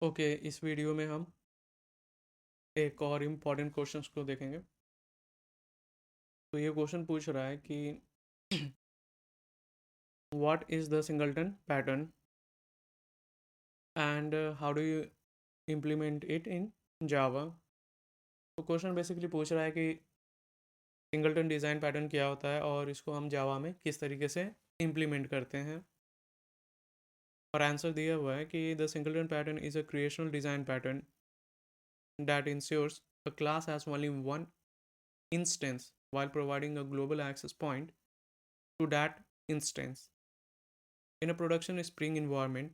Okay, इस video में हम एक और इम्पॉर्टेंट क्वेश्चंस को देखेंगे। तो ये क्वेश्चन पूछ रहा है कि what is the singleton pattern and how do you implement it in Java. तो क्वेश्चन बेसिकली पूछ रहा है कि सिंगलटन डिज़ाइन पैटर्न क्या होता है और इसको हम जावा में किस तरीके से इम्प्लीमेंट करते हैं। और आंसर दिया हुआ है कि the singleton pattern is a creational design pattern that ensures a class has only one instance while providing a global access point to that instance. In a production Spring environment,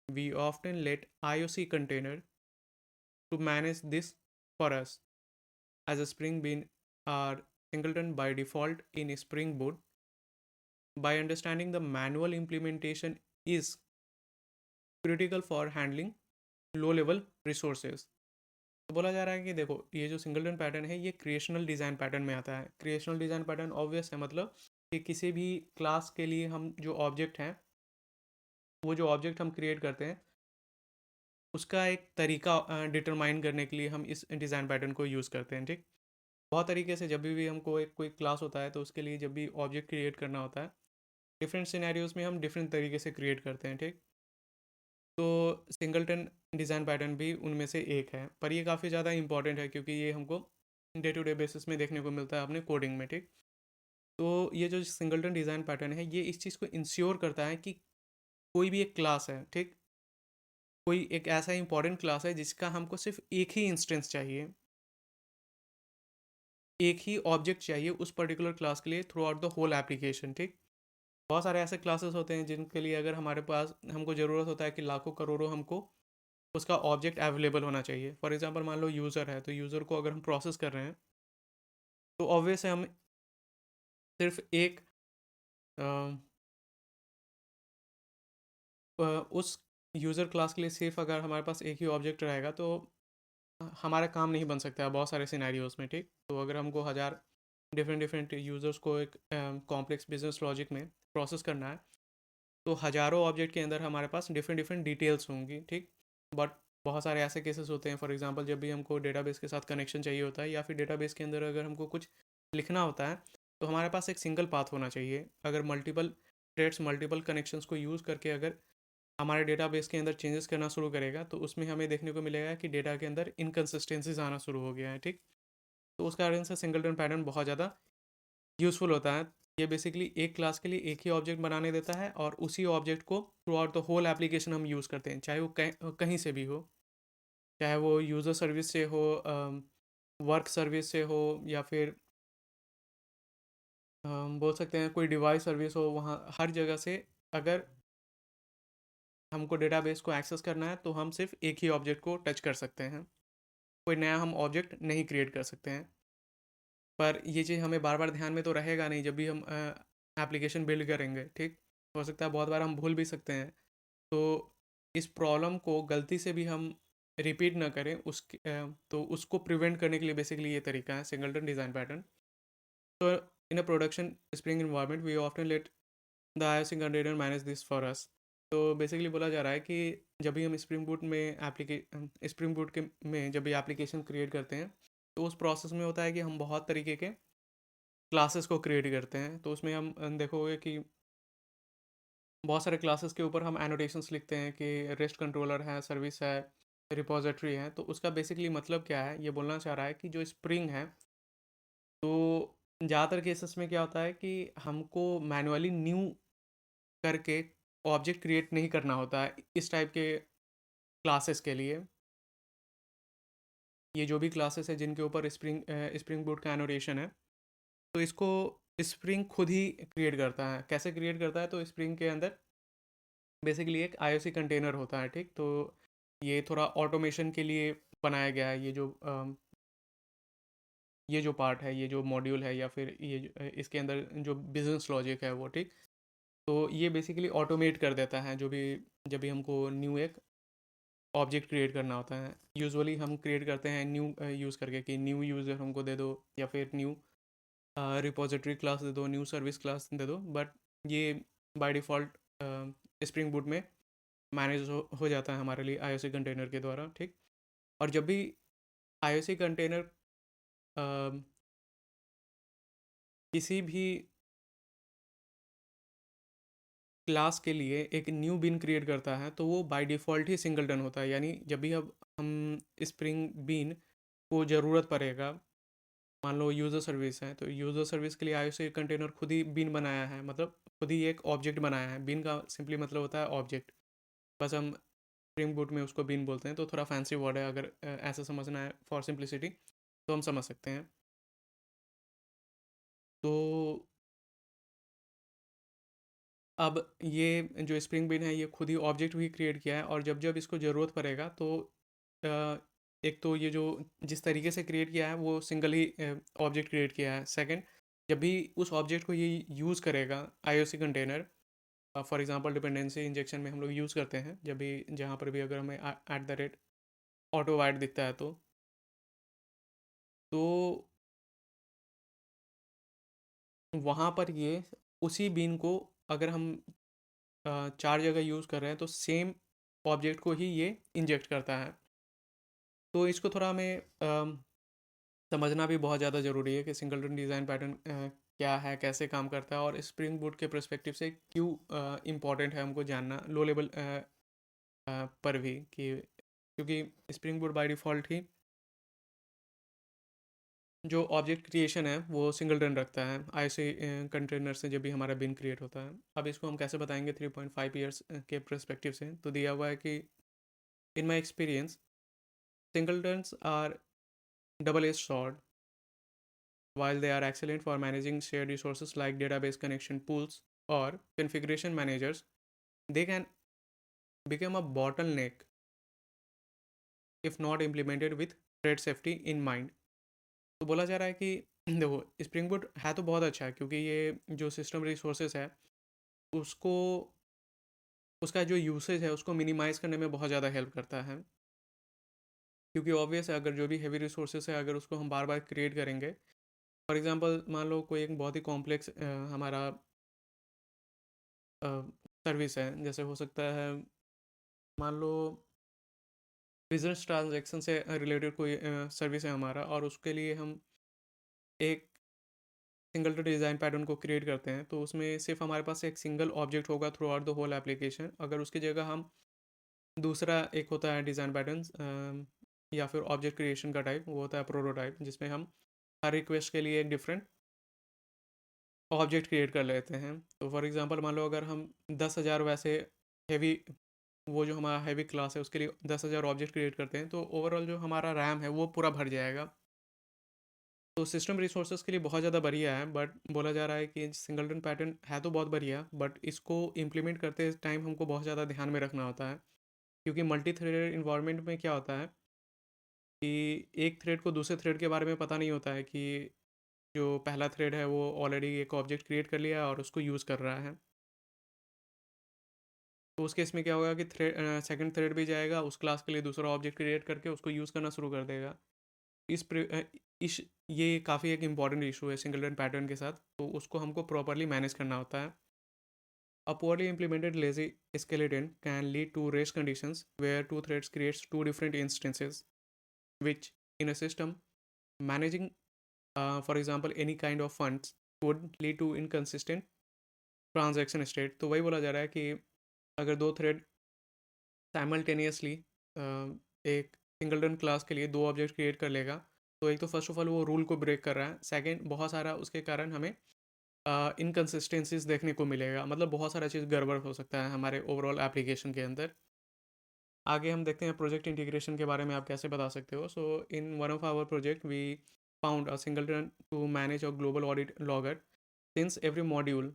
we often let IOC container to manage this for us, as a Spring Bean are singleton by default in Spring Boot. By understanding the manual implementation is critical for handling low level resources. तो बोला जा रहा है कि देखो ये जो singleton pattern है ये क्रिएशनल डिज़ाइन पैटर्न में आता है। क्रिएशनल डिज़ाइन पैटर्न ऑब्वियस है, मतलब कि किसी भी क्लास के लिए हम जो ऑब्जेक्ट हैं, वो जो ऑब्जेक्ट हम क्रिएट करते हैं उसका एक तरीका डिटरमाइन करने के लिए हम इस डिज़ाइन पैटर्न को यूज़ करते हैं। ठीक, बहुत तरीके से जब भी हमको एक कोई क्लास होता है तो उसके लिए जब भी ऑब्जेक्ट क्रिएट करना होता है, डिफरेंट सिनेरियोज में हम डिफरेंट तरीके से क्रिएट करते हैं। ठीक, तो सिंगलटन डिज़ाइन पैटर्न भी उनमें से एक है, पर ये काफ़ी ज़्यादा इंपॉर्टेंट है क्योंकि ये हमको डे टू डे बेसिस में देखने को मिलता है अपने कोडिंग में। ठीक, तो ये जो सिंगलटन डिज़ाइन पैटर्न है ये इस चीज़ को इंश्योर करता है कि कोई भी एक क्लास है, ठीक, कोई एक ऐसा इंपॉर्टेंट क्लास है जिसका हमको सिर्फ एक ही इंस्टेंस चाहिए, एक ही ऑब्जेक्ट चाहिए उस पर्टिकुलर क्लास के लिए throughout the whole application. ठीक, बहुत सारे ऐसे क्लासेस होते हैं जिनके लिए अगर हमारे पास हमको ज़रूरत होता है कि लाखों करोड़ों हमको उसका ऑब्जेक्ट अवेलेबल होना चाहिए। फॉर एग्जांपल मान लो यूज़र है, तो यूज़र को अगर हम प्रोसेस कर रहे हैं तो ऑब्वियस है हम सिर्फ एक अ, उस यूज़र क्लास के लिए सिर्फ अगर हमारे पास एक ही ऑब्जेक्ट रहेगा तो हमारा काम नहीं बन सकता है बहुत सारे सिनेरियोज में। ठीक, तो अगर हमको हज़ार डिफरेंट डिफरेंट यूज़र्स को एक कॉम्प्लेक्स बिजनेस लॉजिक में प्रोसेस करना है तो हज़ारों ऑब्जेक्ट के अंदर हमारे पास डिफरेंट डिफरेंट डिटेल्स होंगी। ठीक, बट बहुत सारे ऐसे केसेस होते हैं, फॉर एग्जांपल जब भी हमको डेटाबेस के साथ कनेक्शन चाहिए होता है या फिर डेटाबेस के अंदर अगर हमको कुछ लिखना होता है तो हमारे पास एक सिंगल पाथ होना चाहिए। अगर मल्टीपल थ्रेड्स मल्टीपल कनेक्शंस को यूज़ करके अगर हमारे डेटाबेस के अंदर चेंजेस करना शुरू करेगा तो उसमें हमें देखने को मिलेगा कि डेटा के अंदर इनकन्सिस्टेंसीज आना शुरू हो गया है। ठीक, तो उस कारण से सिंगलटन पैटर्न बहुत ज़्यादा यूज़फुल होता है। ये बेसिकली एक क्लास के लिए एक ही ऑब्जेक्ट बनाने देता है और उसी ऑब्जेक्ट को throughout the whole application हम यूज़ करते हैं, चाहे वो कहीं से भी हो, चाहे वो यूज़र सर्विस से हो, वर्क सर्विस से हो, या फिर हम बोल सकते हैं कोई डिवाइस सर्विस हो, वहाँ हर जगह से अगर हमको डेटाबेस को एक्सेस करना है तो हम सिर्फ एक ही ऑब्जेक्ट को टच कर सकते हैं, कोई नया हम ऑब्जेक्ट नहीं क्रिएट कर सकते हैं। पर ये चीज़ हमें बार बार ध्यान में तो रहेगा नहीं जब भी हम एप्लीकेशन बिल्ड करेंगे। ठीक, हो सकता है बहुत बार हम भूल भी सकते हैं, तो इस प्रॉब्लम को गलती से भी हम रिपीट ना करें तो उसको प्रिवेंट करने के लिए बेसिकली ये तरीका है सिंगलटन डिज़ाइन पैटर्न। तो in a production Spring environment we often let the IOC container manage this for us. तो बेसिकली बोला जा रहा है कि जब भी हम स्प्रिंग बूट के में जब भी एप्लीकेशन क्रिएट करते हैं तो उस प्रोसेस में होता है कि हम बहुत तरीके के क्लासेस को क्रिएट करते हैं। तो उसमें हम देखोगे कि बहुत सारे क्लासेस के ऊपर हम एनोटेशंस लिखते हैं कि रेस्ट कंट्रोलर है, सर्विस है, रिपोजिटरी है। तो उसका बेसिकली मतलब क्या है, ये बोलना चाह रहा है कि जो स्प्रिंग है, तो ज़्यादातर केसेस में क्या होता है कि हमको मैनुअली न्यू करके ऑब्जेक्ट क्रिएट नहीं करना होता है इस टाइप के क्लासेस के लिए। ये जो भी क्लासेस है जिनके ऊपर स्प्रिंग बूट का एनोटेशन है, तो इसको स्प्रिंग खुद ही क्रिएट करता है। कैसे क्रिएट करता है, तो स्प्रिंग के अंदर बेसिकली एक आईओसी कंटेनर होता है। ठीक, तो ये थोड़ा ऑटोमेशन के लिए बनाया गया है। ये जो पार्ट है, ये जो मॉड्यूल है, या फिर इसके अंदर जो बिजनेस लॉजिक है वो, ठीक, तो ये बेसिकली ऑटोमेट कर देता है जो भी जब भी हमको न्यू एक ऑब्जेक्ट क्रिएट करना होता है। यूजुअली हम क्रिएट करते हैं न्यू यूज़ करके कि न्यू यूज़र हमको दे दो, या फिर न्यू रिपोजिटरी क्लास दे दो, न्यू सर्विस क्लास दे दो। बट ये बाय डिफ़ॉल्ट स्प्रिंग बूट में मैनेज हो जाता है हमारे लिए आईओसी कंटेनर के द्वारा, ठीक। और जब भी आईओसी कंटेनर किसी भी क्लास के लिए एक न्यू बीन क्रिएट करता है तो वो बाय डिफ़ॉल्ट ही सिंगलटन होता है। यानी जब भी अब हम स्प्रिंग बीन को ज़रूरत पड़ेगा, मान लो यूज़र सर्विस है, तो यूज़र सर्विस के लिए आईओसी कंटेनर खुद ही बीन बनाया है, मतलब खुद ही एक ऑब्जेक्ट बनाया है। बीन का सिंपली मतलब होता है ऑब्जेक्ट। बस हम स्प्रिंग बूट में उसको बीन बोलते हैं, तो थोड़ा फैंसी वर्ड है। अगर ऐसा समझना है फॉर सिंप्लिसिटी तो हम समझ सकते हैं। तो अब ये जो स्प्रिंग बीन है ये खुद ही ऑब्जेक्ट भी क्रिएट किया है, और जब जब इसको ज़रूरत पड़ेगा तो अ, एक तो ये जो जिस तरीके से क्रिएट किया है वो सिंगल ही ऑब्जेक्ट क्रिएट किया है। सेकंड, जब भी उस ऑब्जेक्ट को ये यूज़ करेगा IOC container, for example dependency injection में हम लोग यूज़ करते हैं, जब भी जहाँ पर भी अगर हमें at the rate auto wide दिखता है तो वहाँ पर ये उसी बीन को अगर हम 4 जगह यूज़ कर रहे हैं तो सेम ऑब्जेक्ट को ही ये इंजेक्ट करता है। तो इसको थोड़ा हमें समझना भी बहुत ज़्यादा ज़रूरी है कि सिंगलटन डिज़ाइन पैटर्न क्या है, कैसे काम करता है, और स्प्रिंग बूट के पर्सपेक्टिव से क्यों इम्पोर्टेंट है हमको जानना लो लेवल पर भी, कि क्योंकि स्प्रिंग बूट बाय डिफ़ॉल्ट ही जो ऑब्जेक्ट क्रिएशन है वो सिंगलटन रखता है आईओसी कंटेनर से जब भी हमारा बिन क्रिएट होता है। अब इसको हम कैसे बताएंगे 3.5 ईयर्स के पर्सपेक्टिव से, तो दिया हुआ है कि in my experience singletons are double-edged sword. While they are excellent for managing shared resources like database connection pools or configuration managers, they can become a bottleneck if not implemented with thread safety in mind. तो बोला जा रहा है कि देखो spring boot है तो बहुत अच्छा है, क्योंकि ये जो सिस्टम रिसोर्सेज है उसको उसका जो यूसेज है उसको मिनिमाइज़ करने में बहुत ज़्यादा हेल्प करता है। क्योंकि ऑब्वियस है, अगर जो भी हैवी रिसोर्सेज है अगर उसको हम बार बार क्रिएट करेंगे, फॉर एग्जांपल मान लो कोई एक बहुत ही कॉम्प्लेक्स हमारा सर्विस है, जैसे हो सकता है मान लो बिजनेस ट्रांजैक्शन से रिलेटेड कोई सर्विस है हमारा, और उसके लिए हम एक सिंगल डिज़ाइन पैटर्न को क्रिएट करते हैं, तो उसमें सिर्फ हमारे पास एक सिंगल ऑब्जेक्ट होगा throughout the whole application. अगर उसकी जगह हम दूसरा एक होता है डिज़ाइन पैटर्न या फिर ऑब्जेक्ट क्रिएशन का टाइप, वो होता है प्रोटोटाइप, जिसमें हम हर रिक्वेस्ट के लिए एक डिफरेंट ऑब्जेक्ट क्रिएट कर लेते हैं। तो फॉर एग्जांपल मान लो अगर हम 10,000 वैसे हैवी, वो जो हमारा हैवी क्लास है उसके लिए 10,000 ऑब्जेक्ट क्रिएट करते हैं, तो ओवरऑल जो हमारा रैम है वो पूरा भर जाएगा। तो सिस्टम रिसोर्सेज के लिए बहुत ज़्यादा बढ़िया है, बट बोला जा रहा है कि सिंगलटन पैटर्न है तो बहुत बढ़िया, बट इसको इम्प्लीमेंट करते टाइम हमको बहुत ज़्यादा ध्यान में रखना होता है। क्योंकि मल्टी थ्रेडेड इन्वायरमेंट में क्या होता है कि एक थ्रेड को दूसरे थ्रेड के बारे में पता नहीं होता है कि जो पहला थ्रेड है वो ऑलरेडी एक ऑब्जेक्ट क्रिएट कर लिया है और उसको यूज़ कर रहा है। तो उस केस में क्या होगा कि सेकंड थ्रेड भी जाएगा उस क्लास के लिए दूसरा ऑब्जेक्ट क्रिएट करके उसको यूज़ करना शुरू कर देगा। इस इस ये काफ़ी एक इंपॉर्टेंट इशू है सिंगलटन पैटर्न के साथ, तो उसको हमको प्रॉपरली मैनेज करना होता है। A poorly implemented lazy skeleton can lead to race conditions where two threads creates two different instances, which in a system managing, for example, any kind of funds would lead to inconsistent transaction state। तो वही बोला जा रहा है कि अगर दो thread simultaneously एक सिंगलटन क्लास के लिए दो ऑब्जेक्ट क्रिएट कर लेगा, तो एक तो फर्स्ट ऑफ ऑल वो रूल को ब्रेक कर रहा है, सेकंड बहुत सारा उसके कारण हमें इनकन्सिस्टेंसीज देखने को मिलेगा, मतलब बहुत सारा चीज़ गड़बड़ हो सकता है हमारे ओवरऑल एप्लीकेशन के अंदर। आगे हम देखते हैं प्रोजेक्ट इंटीग्रेशन के बारे में आप कैसे बता सकते हो। So in one of our project we found a singleton to manage a global audit logger, since every module,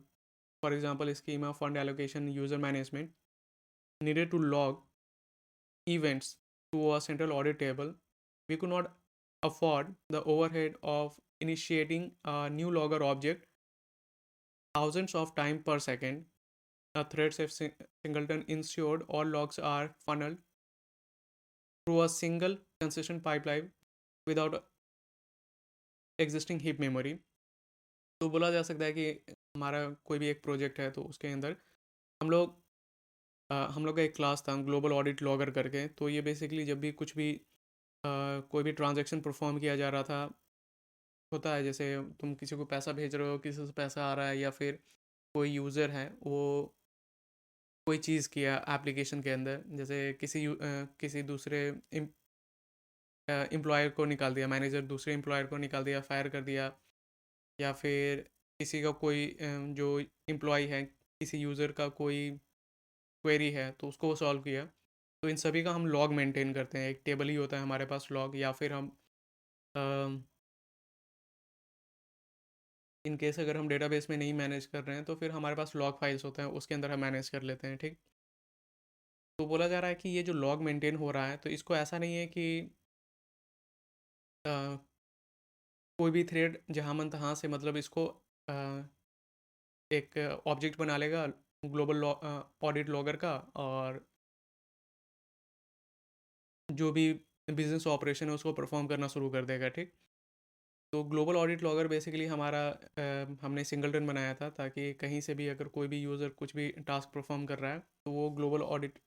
for example schema, fund allocation, user management, needed to log events to a central audit table. We could not afford the overhead of initiating a new logger object thousands of times per second. A thread safe singleton ensured all logs are funneled through a single consistent pipeline without existing heap memory। तो बोला जा सकता है कि हमारा कोई भी एक प्रोजेक्ट है तो उसके अंदर हम लोग हम लोग का एक क्लास था ग्लोबल ऑडिट लॉगर करके, तो ये बेसिकली जब भी कुछ भी कोई भी ट्रांजैक्शन परफॉर्म किया जा रहा था, होता है जैसे तुम किसी को पैसा भेज रहे हो, किसी से पैसा आ रहा है, या फिर कोई यूज़र है वो कोई चीज़ किया एप्लीकेशन के अंदर, जैसे किसी दूसरे एम्प्लॉयर को निकाल दिया, मैनेजर दूसरे एम्प्लॉयर को निकाल दिया, फायर कर दिया, या फिर किसी का कोई जो एम्प्लॉय है, किसी यूज़र का कोई क्वेरी है तो उसको वो सॉल्व किया। तो इन सभी का हम लॉग मेंटेन करते हैं, एक टेबल ही होता है हमारे पास लॉग, या फिर हम इन केस अगर हम डेटाबेस में नहीं मैनेज कर रहे हैं तो फिर हमारे पास लॉग फाइल्स होते हैं, उसके अंदर हम मैनेज कर लेते हैं, ठीक। तो बोला जा रहा है कि ये जो लॉग मेंटेन हो रहा है, तो इसको ऐसा नहीं है कि अ, कोई भी थ्रेड जहाँ मन तहाँ से मतलब इसको एक ऑब्जेक्ट बना लेगा ग्लोबल ऑडिट लॉगर का, और जो भी बिजनेस ऑपरेशन है उसको परफॉर्म करना शुरू कर देगा, ठीक। तो ग्लोबल ऑडिट लॉगर बेसिकली हमारा हमने सिंगलटन बनाया था, ताकि कहीं से भी अगर कोई भी यूज़र कुछ भी टास्क परफॉर्म कर रहा है तो वो ग्लोबल ऑडिट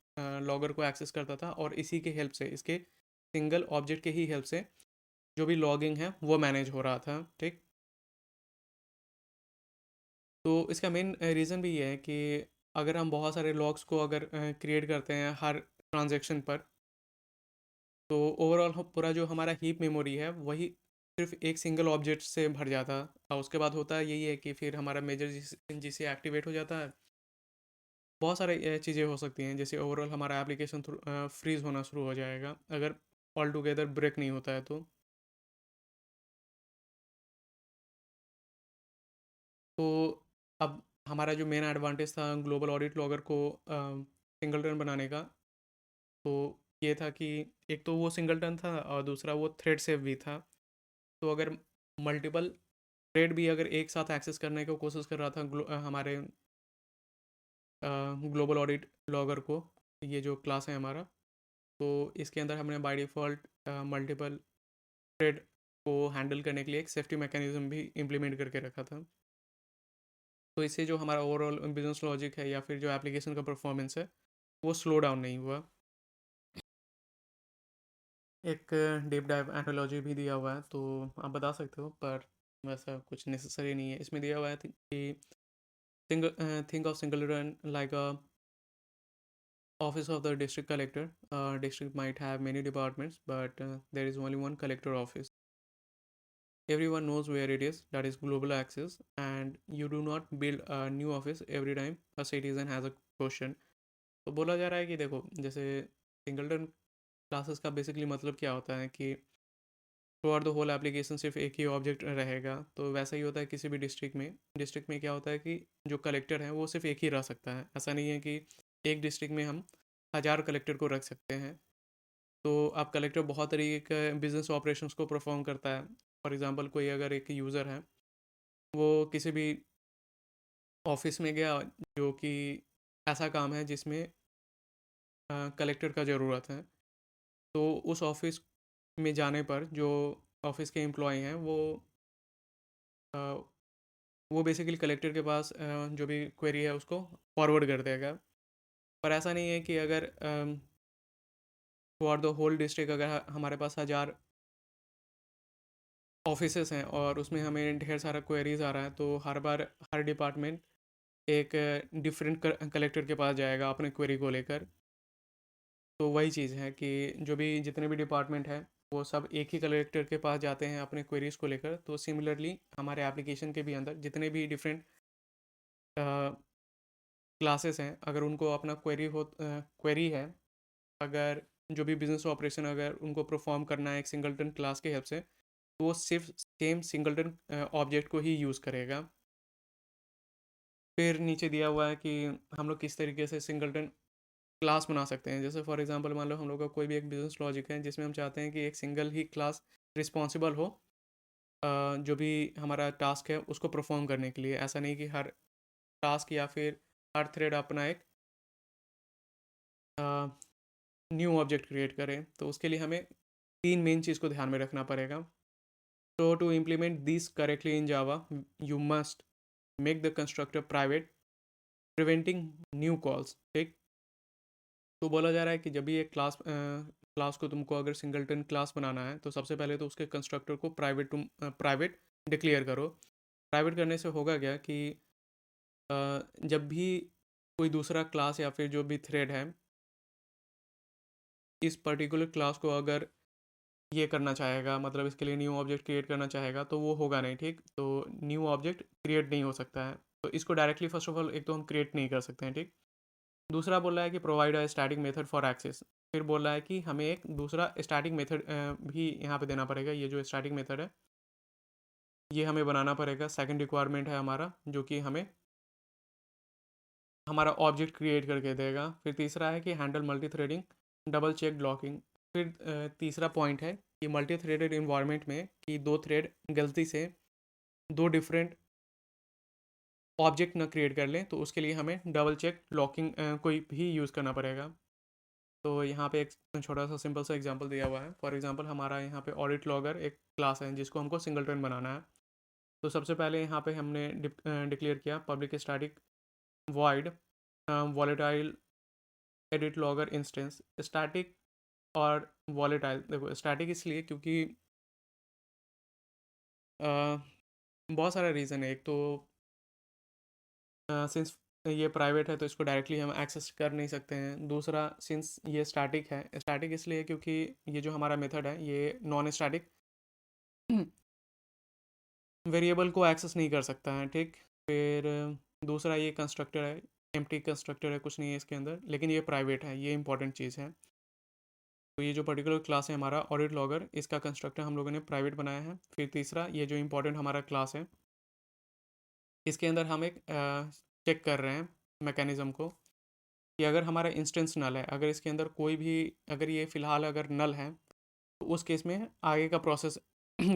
लॉगर को एक्सेस करता था, और इसी के हेल्प से, इसके सिंगल ऑब्जेक्ट के ही हेल्प से जो भी लॉगिंग है वो मैनेज हो रहा था, ठीक। तो इसका मेन रीज़न भी ये है कि अगर हम बहुत सारे लॉग्स को अगर क्रिएट करते हैं हर ट्रांजेक्शन पर, तो ओवरऑल पूरा जो हमारा हीप मेमोरी है वही सिर्फ एक सिंगल ऑब्जेक्ट से भर जाता। और उसके बाद होता है यही है कि फिर हमारा मेजर जिसे एक्टिवेट हो जाता है। बहुत सारे चीज़ें हो सकती हैं, जैसे ओवरऑल हमारा एप्लीकेशन फ्रीज होना शुरू हो जाएगा अगर ऑल टुगेदर ब्रेक नहीं होता है तो अब हमारा जो मेन एडवांटेज था ग्लोबल ऑडिट लॉगर को सिंगलटन बनाने का, तो ये था कि एक तो वो सिंगलटन था और दूसरा वो थ्रेड सेव भी था। तो अगर मल्टीपल थ्रेड भी अगर एक साथ एक्सेस करने की कोशिश कर रहा था हमारे ग्लोबल ऑडिट लॉगर को, ये जो क्लास है हमारा, तो इसके अंदर हमने बाय डिफ़ॉल्ट मल्टीपल थ्रेड को हैंडल करने के लिए एक सेफ्टी मैकेनिज्म भी इम्प्लीमेंट करके रखा था। तो इससे जो हमारा ओवरऑल बिजनेस लॉजिक है या फिर जो एप्लीकेशन का परफॉर्मेंस है वो स्लो डाउन नहीं हुआ। एक डीप डाइव एनालॉजी भी दिया हुआ है, तो आप बता सकते हो, पर वैसा कुछ नेसेसरी नहीं है। इसमें दिया हुआ है कि think of Singleton like a office of the district collector. District might have many departments, but there is only one collector office. Everyone knows where it is. That is global access, and you do not build a new office every time a citizen has a question. तो बोला जा रहा है कि देखो, जैसे singleton classes का basically मतलब क्या होता है कि throughout the whole application सिर्फ एक ही ऑब्जेक्ट रहेगा। तो वैसा ही होता है किसी भी डिस्ट्रिक्ट में क्या होता है कि जो कलेक्टर है वो सिर्फ एक ही रह सकता है। ऐसा नहीं है कि एक डिस्ट्रिक्ट में हम 1000 कलेक्टर को रख सकते हैं। तो आप कलेक्टर बहुत तरीके के बिजनेस ऑपरेशंस को परफॉर्म करता है। फॉर एग्जांपल कोई अगर एक यूज़र है, वो किसी भी ऑफिस में गया जो कि ऐसा काम है जिसमें कलेक्टर का ज़रूरत है, तो उस ऑफिस में जाने पर जो ऑफिस के एम्प्लॉय हैं अ, वो बेसिकली कलेक्टर के पास जो भी क्वेरी है उसको फॉरवर्ड कर देगा। पर ऐसा नहीं है कि अगर फॉर द होल डिस्ट्रिक्ट अगर हमारे पास 1000 ऑफिसेस हैं और उसमें हमें ढेर सारा क्वेरीज आ रहा है, तो हर बार हर डिपार्टमेंट एक डिफरेंट कलेक्टर के पास जाएगा अपने क्वेरी को लेकर। तो वही चीज़ है कि जो भी जितने भी डिपार्टमेंट हैं वो सब एक ही कलेक्टर के पास जाते हैं अपने क्वेरीज को लेकर। तो सिमिलरली हमारे एप्लीकेशन के भी अंदर जितने भी डिफरेंट क्लासेस हैं, अगर उनको अपना क्वेरी है, अगर जो भी बिजनेस ऑपरेशन अगर उनको परफॉर्म करना है एक सिंगलटन क्लास के हेल्प से, तो वो सिर्फ सेम सिंगलटन ऑब्जेक्ट को ही यूज़ करेगा। फिर नीचे दिया हुआ है कि हम लोग किस तरीके से सिंगलटन क्लास बना सकते हैं। जैसे फॉर एग्जांपल मान लो हम लोग का कोई भी एक बिजनेस लॉजिक है जिसमें हम चाहते हैं कि एक सिंगल ही क्लास रिस्पॉन्सिबल हो जो भी हमारा टास्क है उसको परफॉर्म करने के लिए। ऐसा नहीं कि हर टास्क या फिर हर थ्रेड अपना एक न्यू ऑब्जेक्ट क्रिएट करें। तो उसके लिए हमें तीन मेन चीज़ को ध्यान में रखना पड़ेगा। तो to implement this correctly in Java, you must make the constructor private, preventing new calls, ठीक। तो बोला जा रहा है कि जब भी एक क्लास को तुमको अगर सिंगलटन क्लास बनाना है तो सबसे पहले तो उसके कंस्ट्रक्टर को प्राइवेट डिक्लेयर करो। प्राइवेट करने से होगा क्या कि जब भी कोई दूसरा क्लास या फिर जो भी थ्रेड है इस पर्टिकुलर क्लास को अगर ये करना चाहेगा, मतलब इसके लिए न्यू ऑब्जेक्ट क्रिएट करना चाहेगा, तो वो होगा नहीं, ठीक। तो न्यू ऑब्जेक्ट क्रिएट नहीं हो सकता है, तो इसको डायरेक्टली फर्स्ट ऑफ ऑल एक तो हम क्रिएट नहीं कर सकते हैं, ठीक। दूसरा बोल रहा है कि provide a static method for access. फिर बोल रहा है कि हमें एक दूसरा स्टैटिक मेथड भी यहाँ पे देना पड़ेगा। ये जो स्टैटिक मेथड है ये हमें बनाना पड़ेगा। सेकंड रिक्वायरमेंट है हमारा, जो कि हमें हमारा ऑब्जेक्ट क्रिएट करके देगा। फिर तीसरा है कि handle multi threading, double check blocking. फिर तीसरा पॉइंट है कि मल्टी थ्रेडेड इन्वायरमेंट में कि दो थ्रेड गलती से दो डिफरेंट ऑब्जेक्ट ना क्रिएट कर लें, तो उसके लिए हमें डबल चेक लॉकिंग कोई भी यूज़ करना पड़ेगा। तो यहाँ पे एक छोटा सा सिंपल सा एग्जांपल दिया हुआ है। फॉर एग्जांपल हमारा यहाँ पे ऑडिट लॉगर एक क्लास है जिसको हमको सिंगलटन बनाना है। तो सबसे पहले यहाँ पे हमने डिक्लेयर किया public static void volatile edit logger instance. Static और वॉलेटाइल, देखो स्टैटिक इसलिए क्योंकि अ, बहुत सारा रीज़न है। एक तो सिंस ये प्राइवेट है तो इसको डायरेक्टली हम एक्सेस कर नहीं सकते हैं। दूसरा, सिंस ये स्टैटिक है, स्टैटिक इसलिए क्योंकि ये जो हमारा मेथड है ये नॉन स्टैटिक वेरिएबल को एक्सेस नहीं कर सकता है, ठीक। फिर दूसरा, ये कंस्ट्रक्टर है, एम्प्टी कंस्ट्रक्टर है, कुछ नहीं है इसके अंदर, लेकिन ये प्राइवेट है, ये इंपॉर्टेंट चीज़ है। तो ये जो पर्टिकुलर क्लास है हमारा ऑडिट लॉगर, इसका कंस्ट्रक्टर हम लोगों ने प्राइवेट बनाया है। फिर तीसरा, ये जो इंपॉर्टेंट हमारा क्लास है इसके अंदर हम एक चेक कर रहे हैं मैकेनिज़्म को कि अगर हमारा इंस्टेंस नल है, अगर इसके अंदर कोई भी, अगर ये फ़िलहाल अगर नल है तो उस केस में आगे का प्रोसेस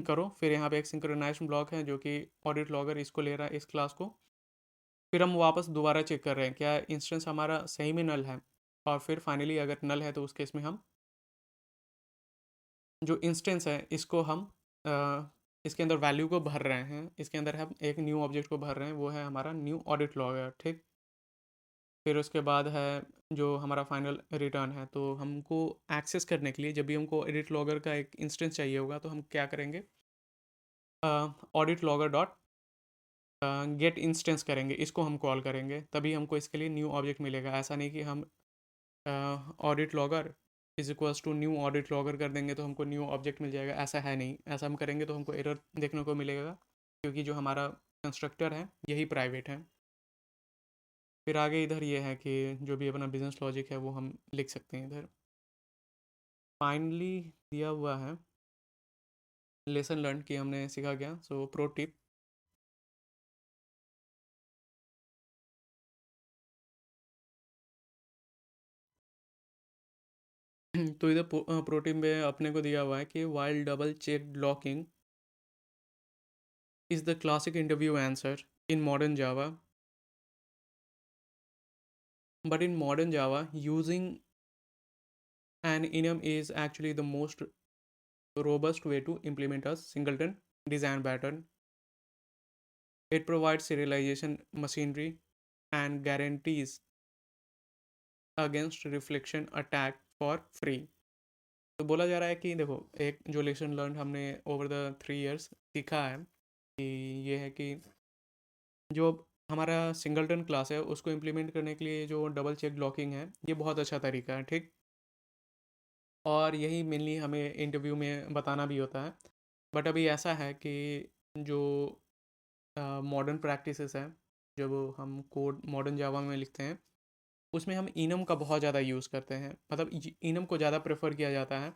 करो। फिर यहाँ पे एक सिंक्रोनाइजेशन ब्लॉक है जो कि ऑडिट लॉगर इसको ले रहा है, इस क्लास को। फिर हम वापस दोबारा चेक कर रहे हैं क्या इंस्टेंस हमारा सही में नल है, और फिर फाइनली अगर नल है तो उस केस में हम जो इंस्टेंस है इसको हम इसके अंदर वैल्यू को भर रहे हैं। इसके अंदर हम एक न्यू ऑब्जेक्ट को भर रहे हैं, वो है हमारा न्यू ऑडिट लॉगर, ठीक। फिर उसके बाद है जो हमारा फाइनल रिटर्न है। तो हमको एक्सेस करने के लिए जब भी हमको एडिट लॉगर का एक इंस्टेंस चाहिए होगा तो हम क्या करेंगे, audit logger dot gate instance करेंगे, इसको हम कॉल करेंगे, तभी हमको इसके लिए न्यू ऑब्जेक्ट मिलेगा। ऐसा नहीं कि हम audit logger is equals to new audit logger कर देंगे तो हमको न्यू ऑब्जेक्ट मिल जाएगा, ऐसा है नहीं। ऐसा हम करेंगे तो हमको एरर देखने को मिलेगा, क्योंकि जो हमारा कंस्ट्रक्टर है यही प्राइवेट है। फिर आगे इधर ये है कि जो भी अपना बिजनेस लॉजिक है वो हम लिख सकते हैं इधर। फाइनली दिया हुआ है लेसन लर्न कि हमने सीखा क्या। सो प्रो टिप, तो इधर प्रो टिप में अपने को दिया हुआ है कि while double check blocking is the classic interview answer in modern Java. But in modern Java, using an enum is actually the most robust way to implement a singleton design pattern. It provides serialization machinery and guarantees against reflection attack for free. तो बोला जा रहा है कि देखो, एक जो lesson learn हमने ओवर द 3 years सीखा है कि ये है कि जो हमारा सिंगलटन क्लास है उसको इम्प्लीमेंट करने के लिए जो डबल चेक ब्लॉकिंग है ये बहुत अच्छा तरीका है, ठीक। और यही मेनली हमें इंटरव्यू में बताना भी होता है। बट अभी ऐसा है कि जो मॉडर्न प्रैक्टिसेस हैं, जब हम कोड मॉडर्न जावा में लिखते हैं उसमें हम इनम का बहुत ज़्यादा यूज़ करते हैं, मतलब इनम को ज़्यादा प्रेफर किया जाता है।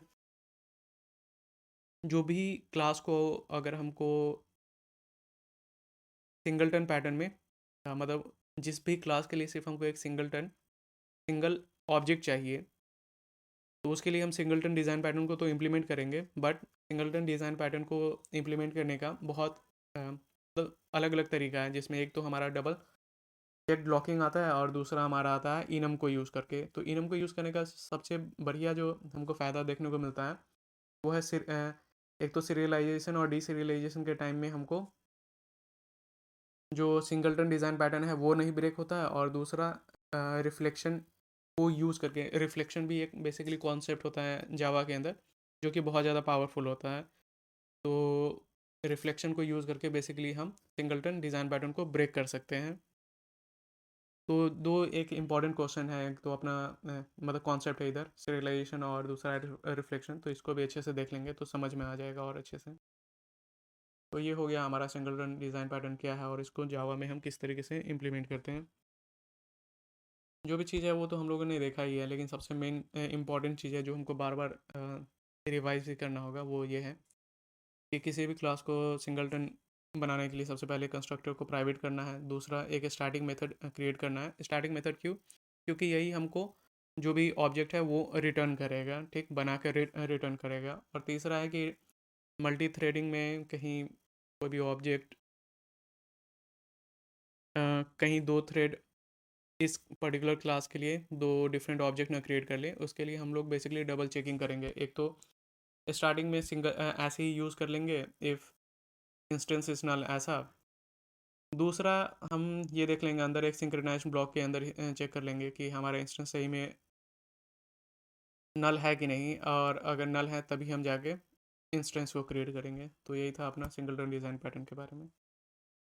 जो भी क्लास को अगर हमको सिंगलटन पैटर्न में मतलब जिस भी क्लास के लिए सिर्फ हमको एक सिंगल ऑब्जेक्ट चाहिए, तो उसके लिए हम सिंगलटन डिज़ाइन पैटर्न को तो इम्प्लीमेंट करेंगे। बट सिंगलटन डिज़ाइन पैटर्न को इम्प्लीमेंट करने का बहुत मतलब अलग अलग तरीका है, जिसमें एक तो हमारा डबल चेक ब्लॉकिंग आता है और दूसरा हमारा आता है इनम को यूज़ करके। तो इनम को यूज़ करने का सबसे बढ़िया जो हमको फ़ायदा देखने को मिलता है वो है एक तो सीरियलाइजेशन और डीसीरियलाइजेशन के टाइम में हमको जो सिंगलटन डिज़ाइन पैटर्न है वो नहीं ब्रेक होता है, और दूसरा रिफ्लेक्शन को यूज़ करके, रिफ्लेक्शन भी एक बेसिकली कॉन्सेप्ट होता है जावा के अंदर, जो कि बहुत ज़्यादा पावरफुल होता है। तो रिफ्लेक्शन को यूज़ करके बेसिकली हम सिंगलटन डिज़ाइन पैटर्न को ब्रेक कर सकते हैं। तो दो एक इम्पॉर्टेंट क्वेश्चन है, एक तो अपना मतलब कॉन्सेप्ट है इधर सीरियलाइजेशन, और दूसरा है रिफ्लेक्शन, तो इसको भी अच्छे से देख लेंगे तो समझ में आ जाएगा और अच्छे से। तो ये हो गया हमारा सिंगलटन डिज़ाइन पैटर्न क्या है और इसको जावा में हम किस तरीके से इम्प्लीमेंट करते हैं। जो भी चीज़ है वो तो हम लोगों ने देखा ही है, लेकिन सबसे मेन इम्पॉर्टेंट चीज़ है जो हमको बार बार रिवाइज भी करना होगा, वो ये है कि किसी भी क्लास को सिंगलटन बनाने के लिए सबसे पहले कंस्ट्रक्टर को प्राइवेट करना है, दूसरा एक स्टैटिक मेथड क्रिएट करना है। स्टैटिक मेथड क्यों? क्योंकि यही हमको जो भी ऑब्जेक्ट है वो रिटर्न करेगा, ठीक, बना कर रिटर्न करेगा। और तीसरा है कि मल्टी थ्रेडिंग में कहीं कोई भी ऑब्जेक्ट कहीं दो थ्रेड इस पर्टिकुलर क्लास के लिए दो डिफरेंट ऑब्जेक्ट ना क्रिएट कर ले, उसके लिए हम लोग बेसिकली डबल चेकिंग करेंगे। एक तो स्टार्टिंग में सिंगल ऐसे ही यूज़ कर लेंगे इफ़ इंस्टेंस इज नल ऐसा। दूसरा हम ये देख लेंगे अंदर एक सिंक्रोनाइज्ड ब्लॉक के अंदर चेक कर लेंगे कि हमारा इंस्टेंस सही में नल है कि नहीं, और अगर नल है तभी हम जाके इंस्टेंस को क्रिएट करेंगे। तो यही था अपना सिंगलटन डिज़ाइन पैटर्न के बारे में।